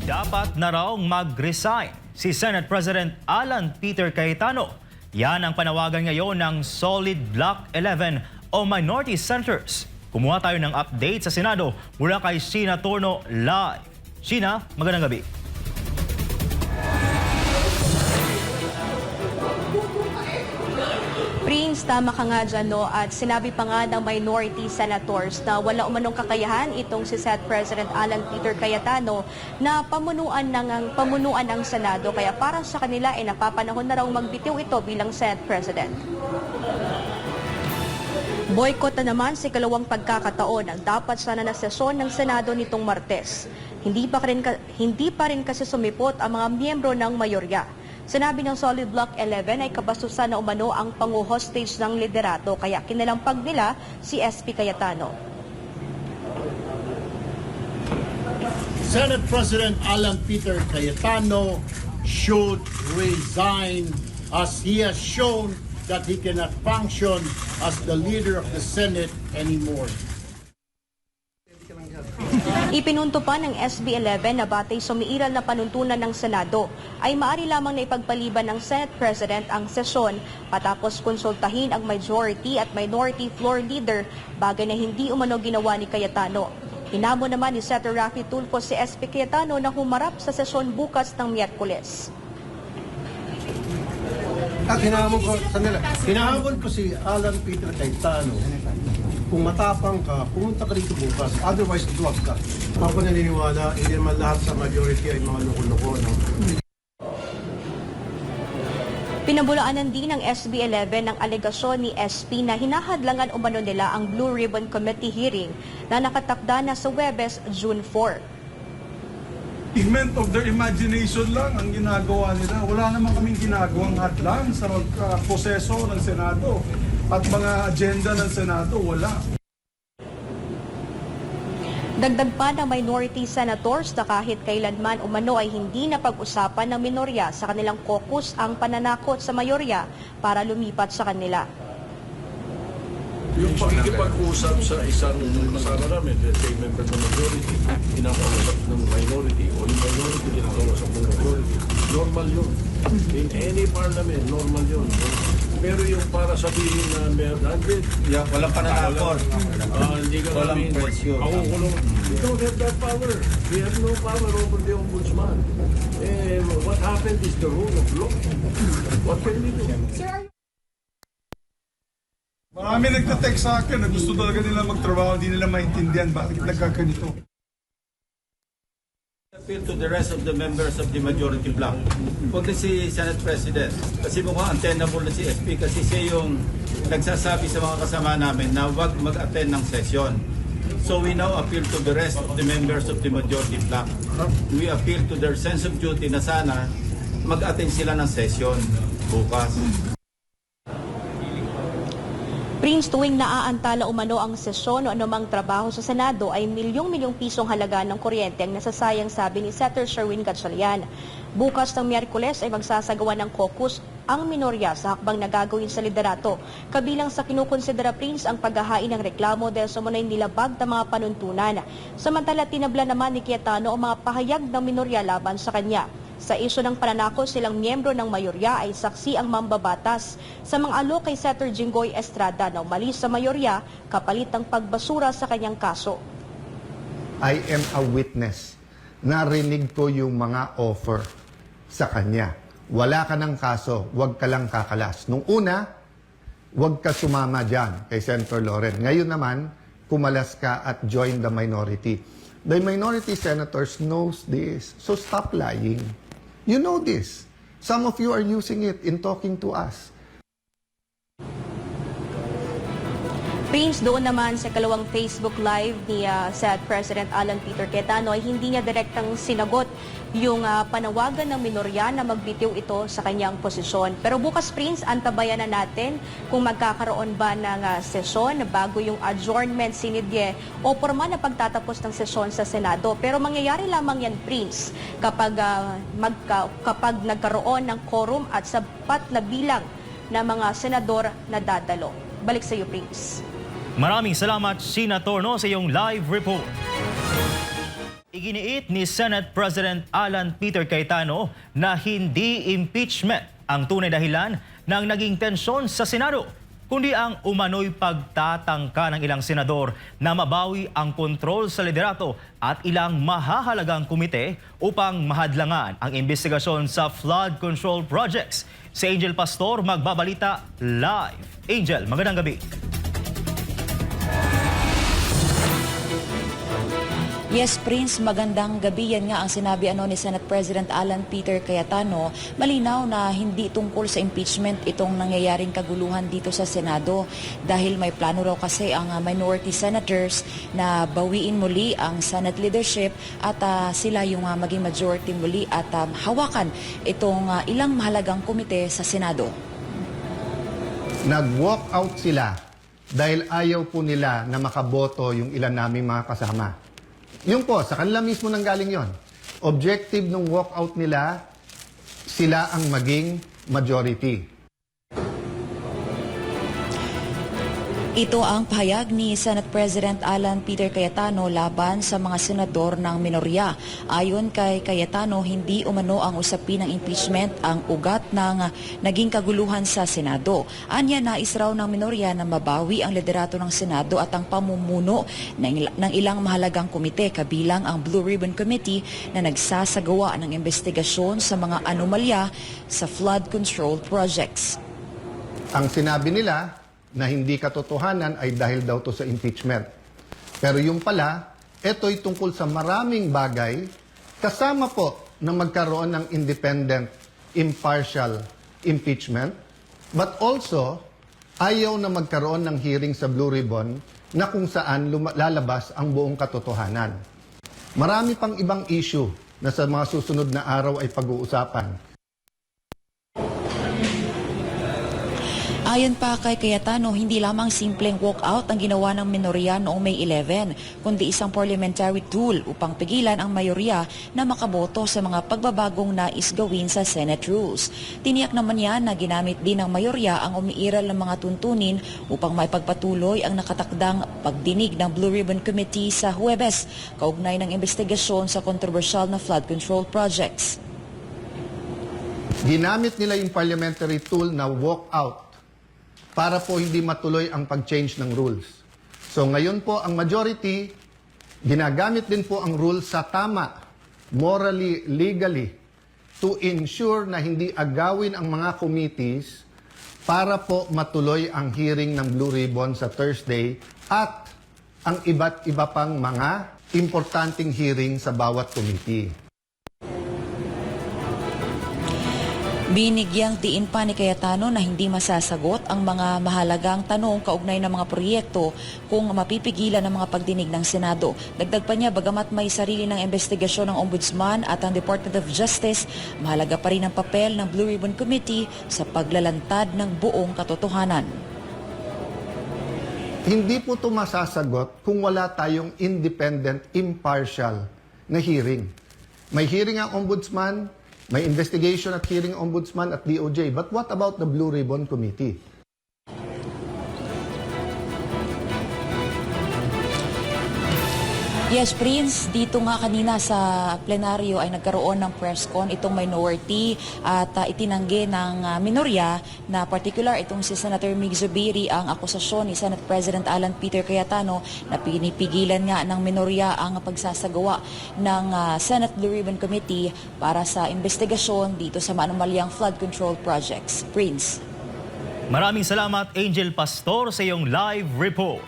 Dapat na raw mag-resign si Senate President Alan Peter Cayetano. Yan ang panawagan ngayon ng Solid Block 11 o Minority Senators. Kumuha tayo ng update sa Senado mula kay Sheena Torno live. Sheena, magandang gabi. Prince, tama ka nga dyan, no? At sinabi pa nga ng minority senators na wala umanong kakayahan itong si Senate President Alan Peter Cayetano na pamunuan ng Senado. Kaya para sa kanila ay napapanahon na raw magbitiw ito bilang Senate President. Boycott na naman si kalawang pagkakataon ang dapat sana na sesyon ng Senado nitong Martes. Hindi pa rin kasi sumipot ang mga miyembro ng mayorya. Sinabi ng Solid Block 11 ay kabastusan na umano ang pangu-hostage ng liderato kaya kinalampag nila si SP Cayetano. Senate President Alan Peter Cayetano should resign as he has shown that he cannot function as the leader of the Senate anymore. Ipinunto pa ng SB 11 na batay sumiiral na panuntunan ng Senado ay maaari lamang na ipagpaliban ng Senate President ang sesyon patapos konsultahin ang majority at minority floor leader, bagay na hindi umano ginawa ni Cayetano. Hinamo naman ni Senator Raffy Tulfo si SP Cayetano na humarap sa sesyon bukas ng Miyerkules. At hinahamon ko si Alan Peter Cayetano. Kung matapang ka, pumunta ka rito bukas. Otherwise, duwag ka. Ako naniniwala, hindi naman lahat sa majority ay mga loko-loko. No? Pinabulaanan din ng SB 11 ng alegasyon ni SP na hinahadlangan umano nila ang Blue Ribbon Committee hearing na nakatakda na sa Huwebes, June 4. Pigment of their imagination lang ang ginagawa nila. Wala naman kaming ginagawang hadlang sa proseso ng Senado at mga agenda ng Senado, wala. Dagdag pa ng minority senators na kahit kailanman umano ay hindi na pag-usapan ng minorya sa kanilang caucus ang pananakot sa mayorya para lumipat sa kanila. Yung pakikipag-usap sa isang kasama namin, let's say member ng majority, kinakausap ng minority, o yung minority kinakausap ng majority, normal yun. In any parliament, normal yun. Pero yung para sabihin na meron 100, walang pananakot. hindi ka Walang namin, presyo. ako kulong. We don't have that power. We have no power over the ombudsman. What happened is the rule of law. What can we do? Marami nagtatext sa akin na gusto talaga nila magtrabaho, hindi nila maintindihan bakit nagkaganito. Appeal to the rest of the members of the majority bloc. Huwag na si Senate President. Kasi mukhang untenable na si SP kasi siya yung nagsasabi sa mga kasama namin na huwag mag-attend ng session. So we now appeal to the rest of the members of the majority bloc. We appeal to their sense of duty na sana mag-attend sila ng session bukas. Prince, tuwing naaantala umano ang sesyon o anumang trabaho sa Senado ay milyong-milyong pisong halaga ng kuryente ang nasasayang, sabi ni Senator Sherwin Gatchalian. Bukas ng Miyerkules ay magsasagawa ng caucus ang minorya sa hakbang na gagawin sa liderato. Kabilang sa kinukonsidera, Prince, ang paghahain ng reklamo dahil sa munay nilabag ng mga panuntunan. Samantala, tinabla naman ni Cayetano ang mga pahayag ng minorya laban sa kanya. Sa isyu ng pananakot, silang miyembro ng mayorya ay saksi ang mambabatas sa mga alok kay Senator Jinggoy Estrada na umalis sa mayorya kapalit ng pagbasura sa kanyang kaso. I am a witness. Narinig ko yung mga offer sa kanya. Wala ka ng kaso, huwag ka lang kakalas. Nung una, huwag ka sumama dyan kay Senator Loren. Ngayon naman, kumalas ka at join the minority. The minority senators knows this. So stop lying. You know this. Some of you are using it in talking to us. Prince, doon naman sa kalawang Facebook Live ni Senate President Alan Peter Cayetano ay hindi niya direktang sinagot yung panawagan ng minorya na magbitiw ito sa kanyang posisyon. Pero bukas, Prince, antabayan na natin kung magkakaroon ba ng sesyon bago yung adjournment sinidye o formal na pagtatapos ng sesyon sa Senado. Pero mangyayari lamang yan, Prince, kapag nagkaroon ng quorum at sapat na bilang ng mga senador na dadalo. Balik sa iyo, Prince. Maraming salamat, Sheena Torno, sa iyong live report. Iginiit ni Senate President Alan Peter Cayetano na hindi impeachment ang tunay dahilan ng naging tensyon sa Senado, kundi ang umano'y pagtatangka ng ilang senador na mabawi ang kontrol sa liderato at ilang mahahalagang komite upang mahadlangan ang investigasyon sa flood control projects. Si Angel Pastor magbabalita live. Angel, magandang gabi. Yes, Prince, magandang gabi. Yan nga ang sinabi ni Senate President Alan Peter Cayetano. Malinaw na hindi tungkol sa impeachment itong nangyayaring kaguluhan dito sa Senado dahil may plano raw kasi ang minority senators na bawiin muli ang Senate leadership at sila yung maging majority muli at hawakan itong ilang mahalagang komite sa Senado. Nag-walk out sila dahil ayaw po nila na makaboto yung ilan naming mga kasama. Yung po, sa kanila mismo nanggaling yon. Objective ng walkout nila, sila ang maging majority. Ito ang pahayag ni Senate President Alan Peter Cayetano laban sa mga senador ng minorya. Ayon kay Cayetano, hindi umano ang usapin ng impeachment ang ugat ng naging kaguluhan sa Senado. Anya, nais raw ng minorya na mabawi ang liderato ng Senado at ang pamumuno ng ilang mahalagang komite kabilang ang Blue Ribbon Committee na nagsasagawa ng investigasyon sa mga anomalya sa flood control projects. Ang sinabi nila na hindi katotohanan ay dahil daw to sa impeachment. Pero yung pala, ito'y tungkol sa maraming bagay kasama po na magkaroon ng independent, impartial impeachment, but also ayaw na magkaroon ng hearing sa Blue Ribbon na kung saan lalabas ang buong katotohanan. Marami pang ibang issue na sa mga susunod na araw ay pag-uusapan. Ayon pa kay Cayetano, hindi lamang simpleng walkout ang ginawa ng minorya noong May 11, kundi isang parliamentary tool upang pigilan ang mayorya na makaboto sa mga pagbabagong nais gawin sa Senate rules. Tiniyak naman niya na ginamit din ng mayorya ang umiiral ng mga tuntunin upang maipagpatuloy ang nakatakdang pagdinig ng Blue Ribbon Committee sa Huwebes, kaugnay ng investigasyon sa kontrobersyal na flood control projects. Ginamit nila yung parliamentary tool na walkout para po hindi matuloy ang pag-change ng rules. So ngayon po ang majority, ginagamit din po ang rules sa tama, morally, legally, to ensure na hindi agawin ang mga committees para po matuloy ang hearing ng Blue Ribbon sa Thursday at ang iba't iba pang mga importanteng hearing sa bawat committee. Binigyang diin pa ni Cayetano na hindi masasagot ang mga mahalagang tanong kaugnay ng mga proyekto kung mapipigilan ang mga pagdinig ng Senado. Dagdag pa niya, bagamat may sarili ng investigasyon ng Ombudsman at ang Department of Justice, mahalaga pa rin ang papel ng Blue Ribbon Committee sa paglalantad ng buong katotohanan. Hindi po ito masasagot kung wala tayong independent, impartial na hearing. May hearing ang Ombudsman, may investigation at hearing Ombudsman at DOJ. But what about the Blue Ribbon Committee? Yes, Prince, dito nga kanina sa plenaryo ay nagkaroon ng press con itong minority at itinanggi ng minorya na particular itong si Senator Mig Zubiri ang akusasyon ni Senate President Alan Peter Cayetano na pinipigilan nga ng minorya ang pagsasagawa ng Senate Blue Ribbon Committee para sa investigasyon dito sa maanumalyang flood control projects. Prince. Maraming salamat, Angel Pastor, sa iyong live report.